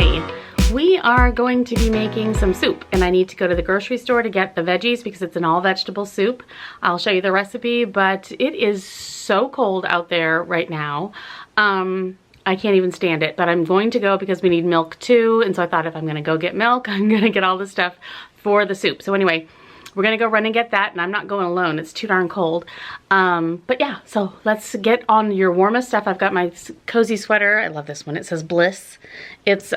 Today we are going to be making some soup, and I need to go to the grocery store to get the veggies because it's an all vegetable soup. I'll show you the recipe, but it is so cold out there right now. I can't even stand it, but I'm going to go because we need milk too, and so I thought if I'm gonna go get milk, I'm gonna get all the stuff for the soup. So anyway, we're gonna go run and get that, and I'm not going alone. It's too darn cold. But yeah, so let's get on your warmest stuff. I've got my cozy sweater. I love this one. It says Bliss. It's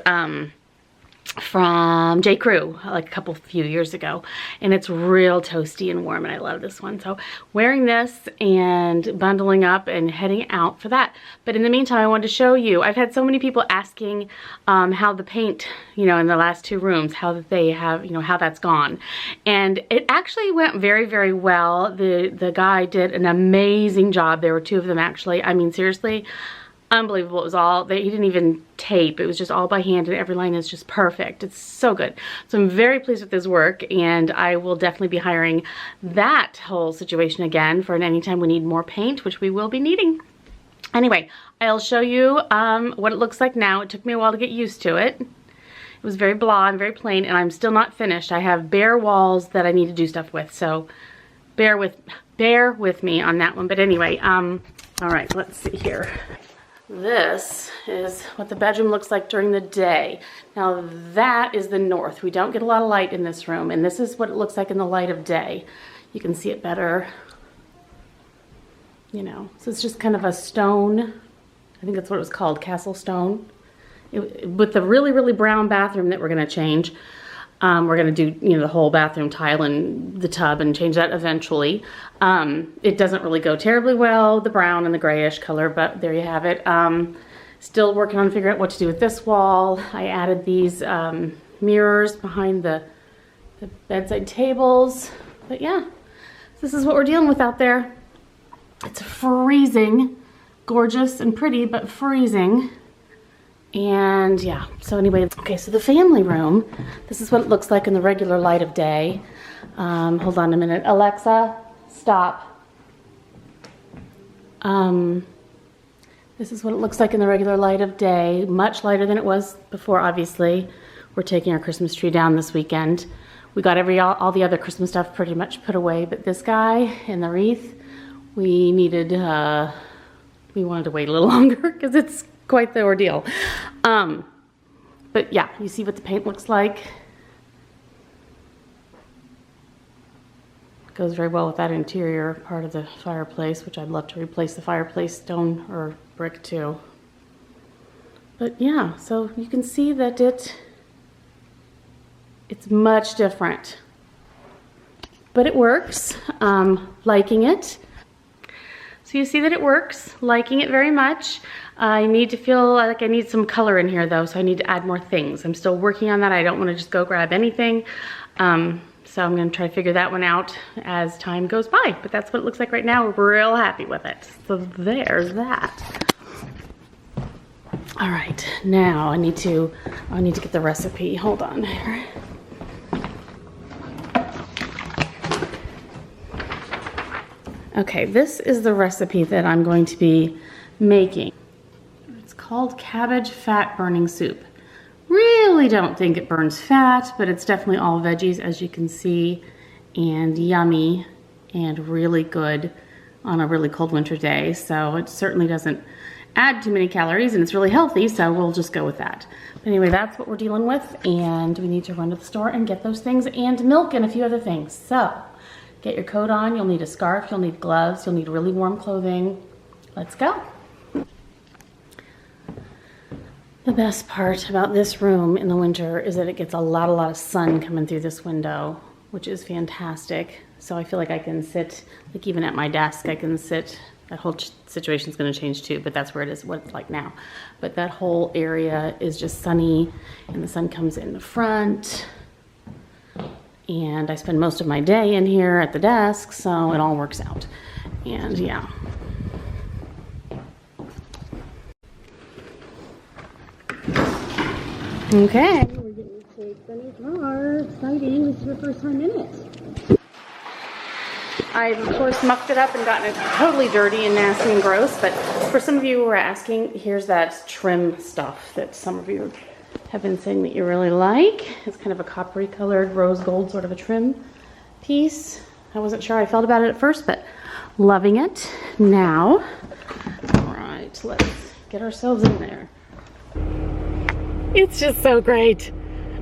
from J. Crew, like a few years ago, and it's real toasty and warm, and I love this one. So wearing this and bundling up and heading out for that. But in the meantime, I wanted to show you, I've had so many people asking how the paint, in the last two rooms, how they have, how that's gone. And it actually went very, very well. The guy did an amazing job. There were two of them actually. I mean, seriously, unbelievable. It was all, he didn't even tape. It was just all by hand, and every line is just perfect. It's so good. So I'm very pleased with his work, and I will definitely be hiring that whole situation again for anytime we need more paint, which we will be needing. Anyway, I'll show you what it looks like now. It took me a while to get used to it. It was very blah and very plain, and I'm still not finished. I have bare walls that I need to do stuff with, so bear with me on that one. But anyway, all right, let's see here. This is what the bedroom looks like during the day. Now that is the north. We don't get a lot of light in this room, and this is what it looks like in the light of day. You can see it better, so it's just kind of a stone. I think that's what it was called, castle stone. With the really, really brown bathroom that we're gonna change. We're gonna do, the whole bathroom tile and the tub and change that eventually. It doesn't really go terribly well, the brown and the grayish color, but there you have it. Still working on figuring out what to do with this wall. I added these mirrors behind the bedside tables. But yeah, this is what we're dealing with out there. It's freezing, gorgeous and pretty, but freezing. And yeah, so anyway, okay, so the family room, this is what it looks like in the regular light of day. Hold on a minute. Alexa, stop. This is what it looks like in the regular light of day. Much lighter than it was before, obviously. We're taking our Christmas tree down this weekend. We got all the other Christmas stuff pretty much put away, but this guy and the wreath, we wanted to wait a little longer because it's quite the ordeal. But yeah, you see what the paint looks like. Goes very well with that interior part of the fireplace, which I'd love to replace the fireplace stone or brick too. But yeah, so you can see that it's much different. But it works. Liking it. So you see that it works, liking it very much. I need to feel like I need some color in here though, so I need to add more things. I'm still working on that. I don't want to just go grab anything. So I'm going to try to figure that one out as time goes by. But that's what it looks like right now. We're real happy with it. So there's that. All right, now I need to get the recipe. Hold on here. Okay, this is the recipe that I'm going to be making. It's called cabbage fat burning soup. Really don't think it burns fat, but it's definitely all veggies, as you can see, and yummy and really good on a really cold winter day. So it certainly doesn't add too many calories, and it's really healthy, so we'll just go with that. But anyway, that's what we're dealing with, and we need to run to the store and get those things, and milk and a few other things. So get your coat on, you'll need a scarf, you'll need gloves, you'll need really warm clothing. Let's go. The best part about this room in the winter is that it gets a lot of sun coming through this window, which is fantastic. So I feel like I can sit, like even at my desk, I can sit. That whole situation's gonna change too, but that's where it is, what it's like now. But that whole area is just sunny, and the sun comes in the front. And I spend most of my day in here at the desk, so it all works out. And yeah. Okay, we're getting shakes on his car. Exciting, this is your first time in it. I've of course mucked it up and gotten it totally dirty and nasty and gross, but for some of you who are asking, here's that trim stuff that some of you have been saying that you really like. It's kind of a coppery colored rose gold sort of a trim piece. I wasn't sure how I felt about it at first, but loving it now. All right, let's get ourselves in there. It's just so great.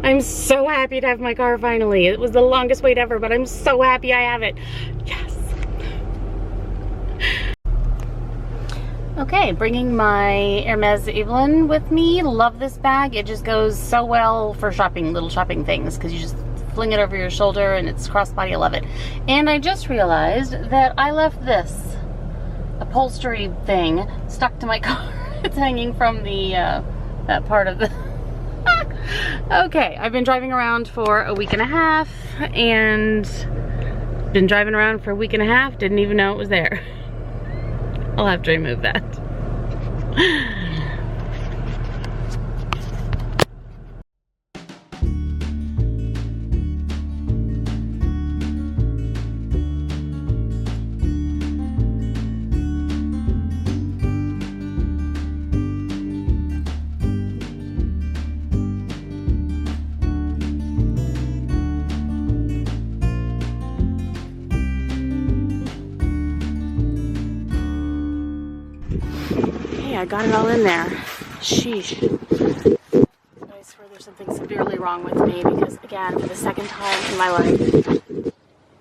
I'm so happy to have my car finally. It was the longest wait ever, but I'm so happy I have it. Yes. Okay, bringing my Hermes Evelyn with me. Love this bag. It just goes so well for shopping, little shopping things, because you just fling it over your shoulder and it's crossbody. I love it. And I just realized that I left this upholstery thing stuck to my car. It's hanging from the that part of the okay, I've been driving around for a week and a half, and didn't even know it was there. I'll have to remove that. I got it all in there. Sheesh. I swear there's something severely wrong with me because, again, for the second time in my life,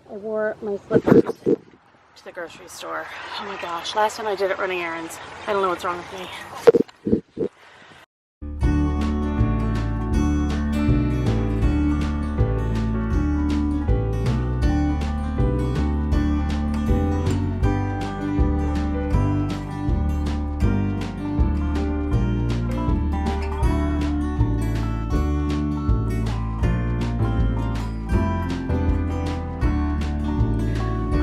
I wore my slippers to the grocery store. Oh my gosh. Last time I did it running errands. I don't know what's wrong with me.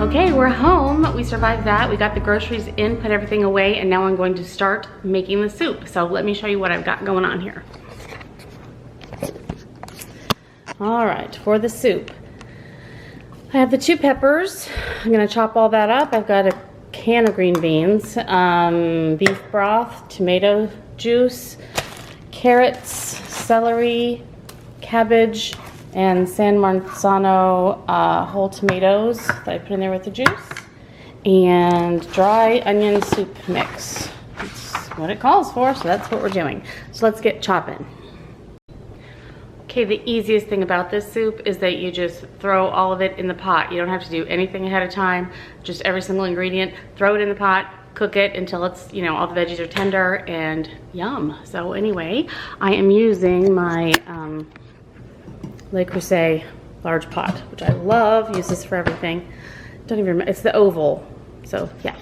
Okay, we're home. We survived that. We got the groceries in, put everything away, and now I'm going to start making the soup. So let me show you what I've got going on here. All right, for the soup, I have the 2 peppers. I'm gonna chop all that up. I've got a can of green beans, beef broth, tomato juice, carrots, celery, cabbage, and San Marzano whole tomatoes that I put in there with the juice, and dry onion soup mix. That's what it calls for, so that's what we're doing. So let's get chopping. Okay, the easiest thing about this soup is that you just throw all of it in the pot. You don't have to do anything ahead of time, just every single ingredient, throw it in the pot, cook it until it's, you know, all the veggies are tender, and yum. So anyway, I am using my Le Creuset large pot, which I love. Use this for everything. Don't even remember. It's the oval. So yeah.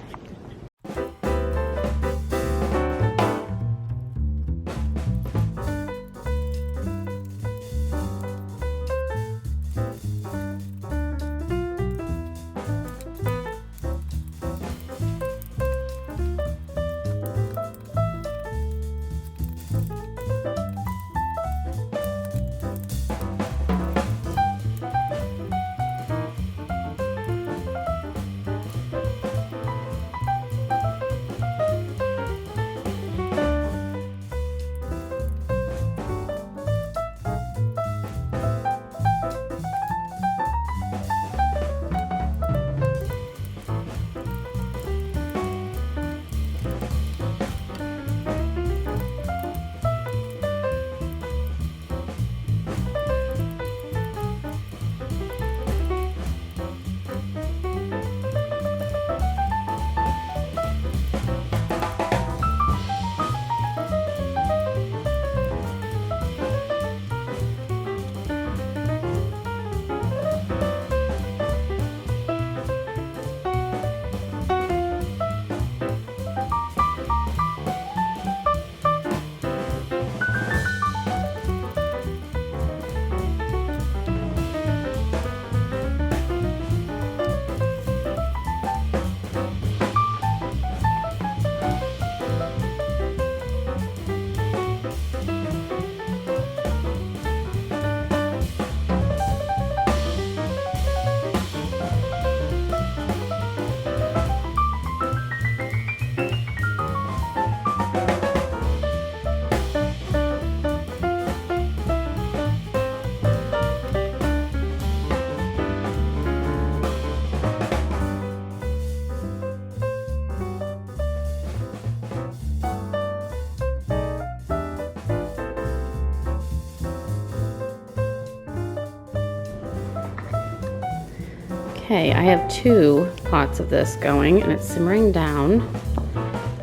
Okay, I have 2 pots of this going and it's simmering down.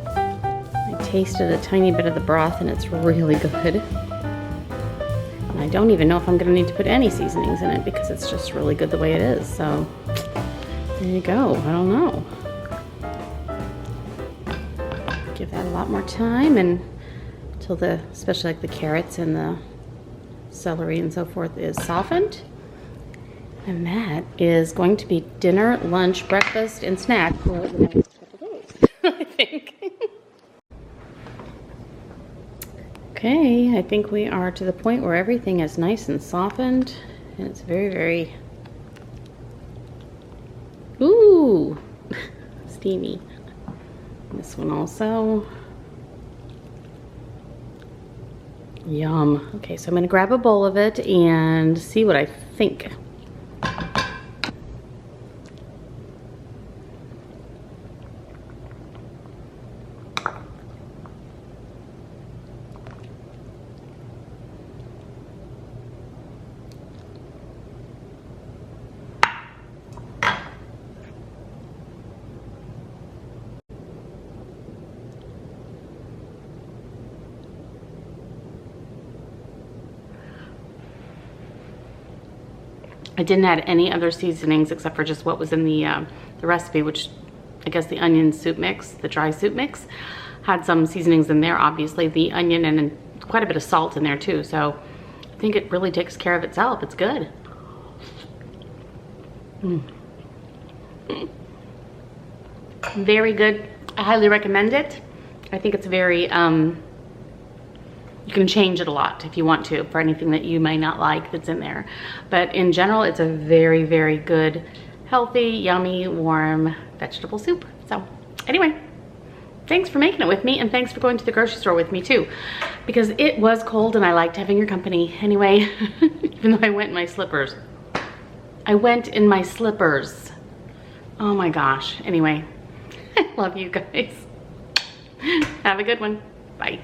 I tasted a tiny bit of the broth and it's really good. And I don't even know if I'm gonna need to put any seasonings in it because it's just really good the way it is. So there you go, I don't know. Give that a lot more time and until especially like the carrots and the celery and so forth is softened. And that is going to be dinner, lunch, breakfast, and snack for the next couple days, I think. Okay, I think we are to the point where everything is nice and softened, and it's very, very, ooh, steamy. This one also. Yum. Okay, so I'm gonna grab a bowl of it and see what I think. I didn't add any other seasonings except for just what was in the recipe, which I guess the onion soup mix, the dry soup mix, had some seasonings in there, obviously the onion and quite a bit of salt in there too. So I think it really takes care of itself. It's good. Very good. I highly recommend it. I think it's very, you can change it a lot if you want to for anything that you may not like that's in there. But in general, it's a very, very good, healthy, yummy, warm vegetable soup. So anyway, thanks for making it with me and thanks for going to the grocery store with me too, because it was cold and I liked having your company. Anyway, even though I went in my slippers. I went in my slippers. Oh my gosh. Anyway, I love you guys. Have a good one. Bye.